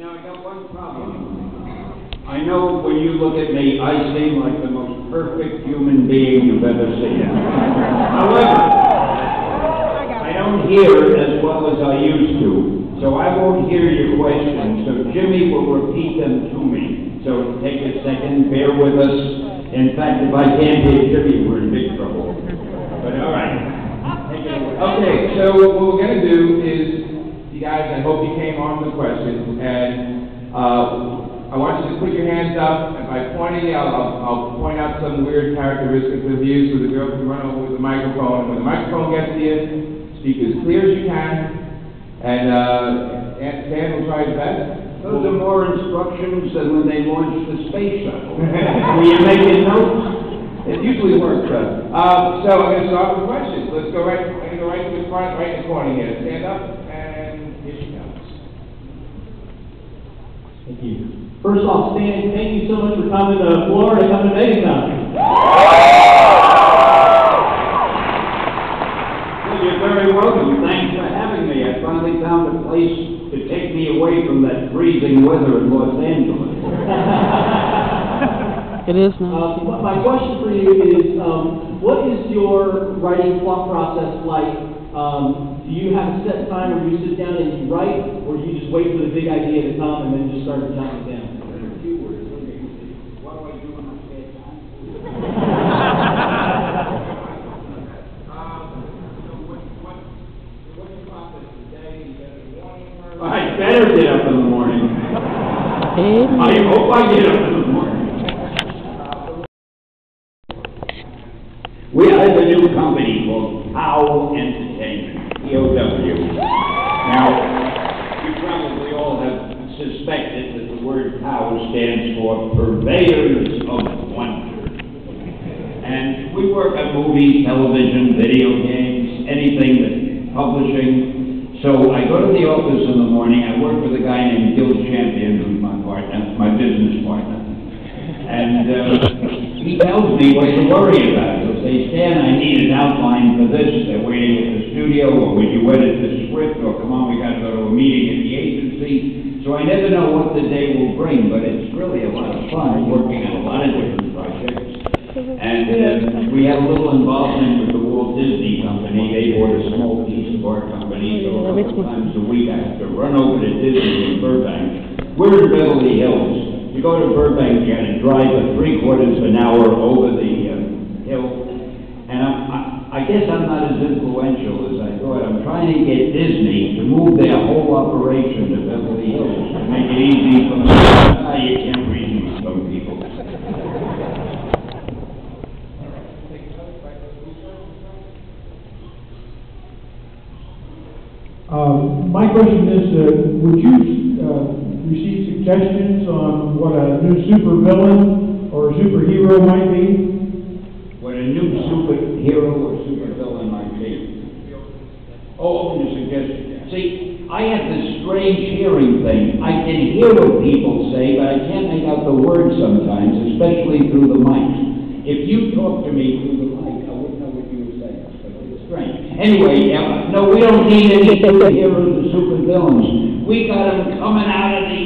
Now, I got one problem. I know when you look at me, I seem like the most perfect human being you've ever seen. However, I don't hear as well as I used to, so I won't hear your questions. So Jimmy will repeat them to me. So take a second, bear with us. In fact, if I can't hear Jimmy, we're in big trouble. But all right. Okay, so what we're going to do is, you guys, I hope you came on the questions, and I want you to put your hands up, and by pointing out, I'll point out some weird characteristics of you so the girl can run over with the microphone. And when the microphone gets to you, speak as clear as you can, and Dan will try his best. Those are more instructions than when they launched the space shuttle. Were you making notes? It usually works. So I'm going to start with questions. Let's go right to the front, right in the corner here. Stand up, and here she comes. Thank you. First off, Stan, thank you so much for coming to Florida, coming to Vegas now. Well, you're very welcome. Thanks for having me. I finally found a place to take me away from that freezing weather in Los Angeles. It is now. My question for you is, what is your writing thought process like? Do you have a set time where you sit down and you write, or do you just wait for the big idea to come and then just start jotting it down? What do I do in my spare time? What's your process today? You get up in the morning? I better get up in the morning. I hope I get up in the morning. We have a new company called POW Entertainment, P-O-W. Now, you probably all have suspected that the word POW stands for Purveyors of Wonder. And we work on movies, television, video games, anything that's publishing. So I go to the office in the morning, I work with a guy named Gil Champion, who's my partner, my business partner. And he tells me what to worry about. He'll say, Stan, I need an outline for this. They're waiting at the studio, or would you edit the script, or come on, we got to go to a meeting at the agency. So I never know what the day will bring, but it's really a lot of fun working on a lot of different projects. And we have a little involvement with the Walt Disney Company. They bought a small piece of our company, so a couple times a week I have to run over to Disney in Burbank. We're in Beverly Hills. You go to Burbank, you got to drive for 3/4 of an hour over the hill. And I guess I'm not as influential as I thought. I'm trying to get Disney to move their whole operation to Beverly Hills to make it easy for them. You can't reason with some people. My question is, would you receive suggestions on what a new supervillain or superhero might be? What a new superhero or supervillain might be. Oh, the suggestion. See, I have this strange hearing thing. I can hear what people say, but I can't make out the words sometimes, especially through the mic. If you talk to me through the mic, I wouldn't know what you were saying. It's strange. Anyway, no, we don't need any superheroes or supervillains. We got them coming out of the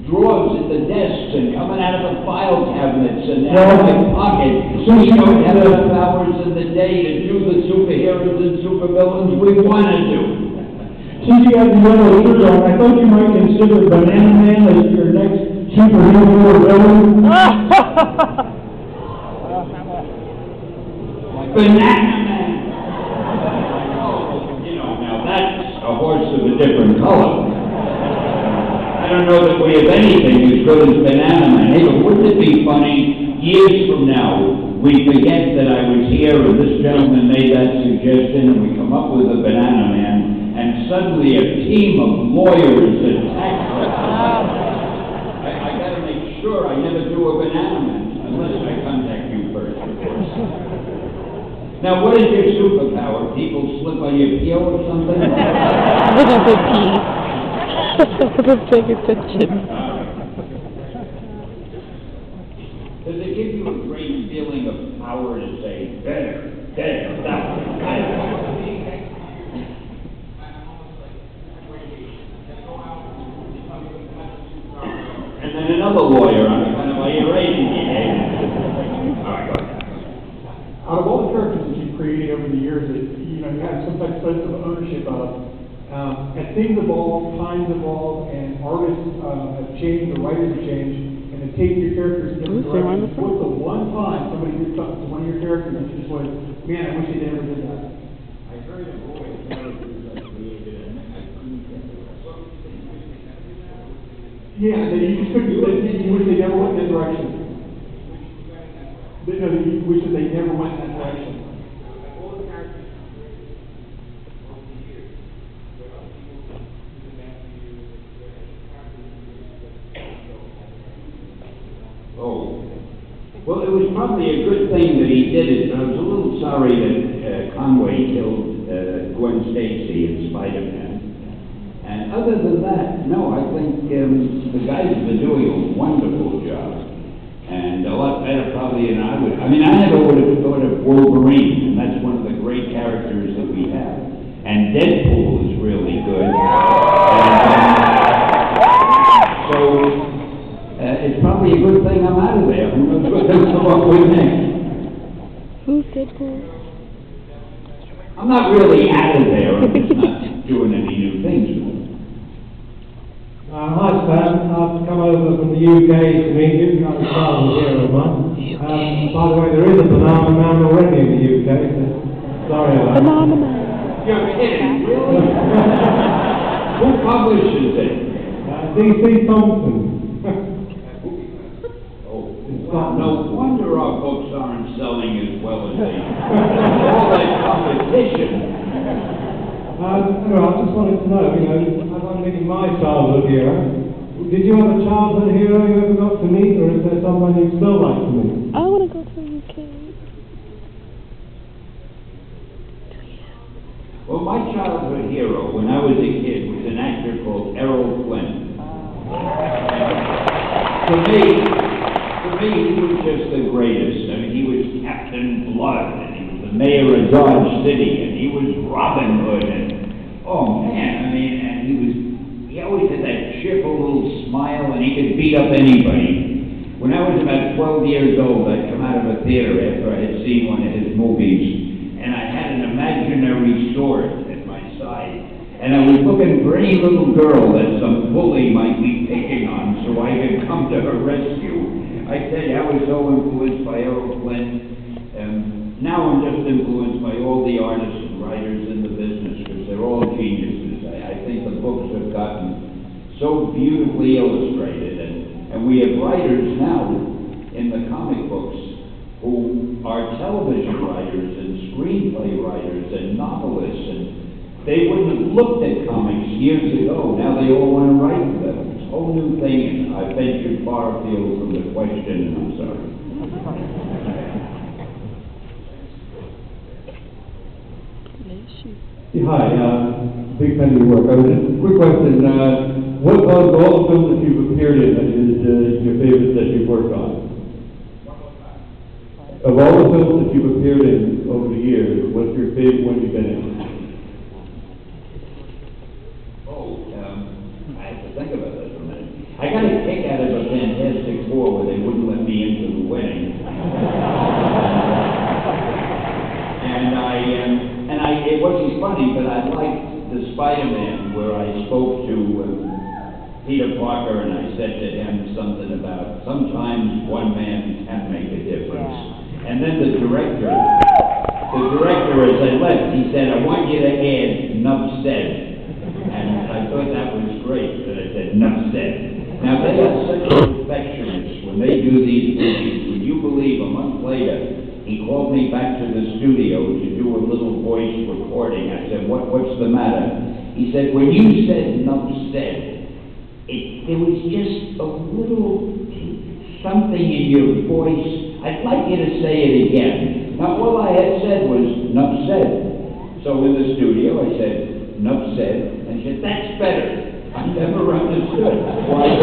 drawers at the desks and coming out of the file cabinets and out of my pocket. We don't have enough hours in the day to do the superheroes and supervillains we want to do. Since you have the yellow shirt on, I thought you might consider Banana Man as your next superhero or villain. Banana Man! Oh, you know, now that's a horse of a different color. I don't know that we have anything as good as Banana Man. Hey, but wouldn't it be funny, years from now, we forget that I was here and this gentleman made that suggestion and we come up with a Banana Man and suddenly a team of lawyers attack us. I got to make sure I never do a Banana Man, unless I contact you first, of course. Now, what is your superpower? People slip on your peel or something? Don't pay attention. Does it give you a great feeling of power to say, there, that one? and another lawyer on account of my erasing game. All right, go ahead. Out of all the characters that you've created over the years that, you know, you have some type of sense of ownership of, as things evolve, times evolve, and artists have changed, the writers have changed, and to take your characters in different directions, what's the one time somebody did something to one of your characters and you just went, man, I wish they never did that? I heard of all the characters I created, and I couldn't get it. Yeah, that you just couldn't, that you wish they never went in that direction. No, that you wish that they never went in that direction. Oh, well, it was probably a good thing that he did it, but I was a little sorry that Conway killed Gwen Stacy in Spider-Man. And other than that, no, I think the guys have been doing a wonderful job. And a lot better probably than I would. I mean, I never would have thought of Wolverine, and that's one of the great characters that we have. And Deadpool is really good. And, so, it's probably a good thing I'm out of there. Who knows what they'll come up with next? Who's Deadpool? I'm not really out of there. I'm just not doing any new things with it. Hi Stan, I've come over from the UK to meet you, got a child here of mine. By the way, there is a banana man already in the UK, so sorry about that. Banana Man. You're kidding, really? Who publishes it? DC Thompson. No wonder our books aren't selling as well as they are. All that competition. Anyway, I just wanted to know, you know, as I'm meeting my childhood hero, did you have a childhood hero you ever got to meet, or is there someone you'd still like to meet? I want to go to the UK. Well, my childhood hero, when I was a kid, was an actor called Errol Flynn. To me, he was just the greatest. I mean, he was Captain Blood, and he was the mayor of Dodge City, and he was Robin Hood, and oh man, I mean, and he always had that cheerful little smile, and he could beat up anybody. When I was about 12 years old, I'd come out of a theater after I had seen one of his movies, and I had an imaginary sword at my side, and I was looking for any little girl that some bully might be picking on so I could come to her rescue. I tell you, I was so influenced by Errol Flynn. Now I'm just influenced by all the artists and writers in the business because they're all geniuses. I think the books have gotten so beautifully illustrated, and we have writers now in the comic books who are television writers and screenplay writers and novelists, and they wouldn't have looked at comics years ago. Now they all want to write for them. It's a whole new thing, and I ventured far afield from the question, and I'm sorry. Hi, big fan of your work. Just a quick question. What of all the films that you've appeared in is your favorite that you've worked on? Of all the films that you've appeared in over the years, what's your favorite one you've been in? I have to think about this for a minute. I got a kick out of a Fantastic Four where they wouldn't let me into the wedding. It wasn't funny, but I liked the Spider-Man where I spoke to Peter Parker and I said to him something about sometimes one man can make a difference. Yeah. And then the director, as I left, he said, I want you to add "nuff said." And I thought that was great that I said "nuff said." Now they are such perfectionists when they do these movies. Would you believe a month later, he called me back to the studio to do a little voice recording. I said, what's the matter? He said, when you said "nuff said," there was just a little something in your voice. I'd like you to say it again. Now, all I had said was "nuff said." So in the studio, I said, "nuff said," and he said, that's better. I never understood why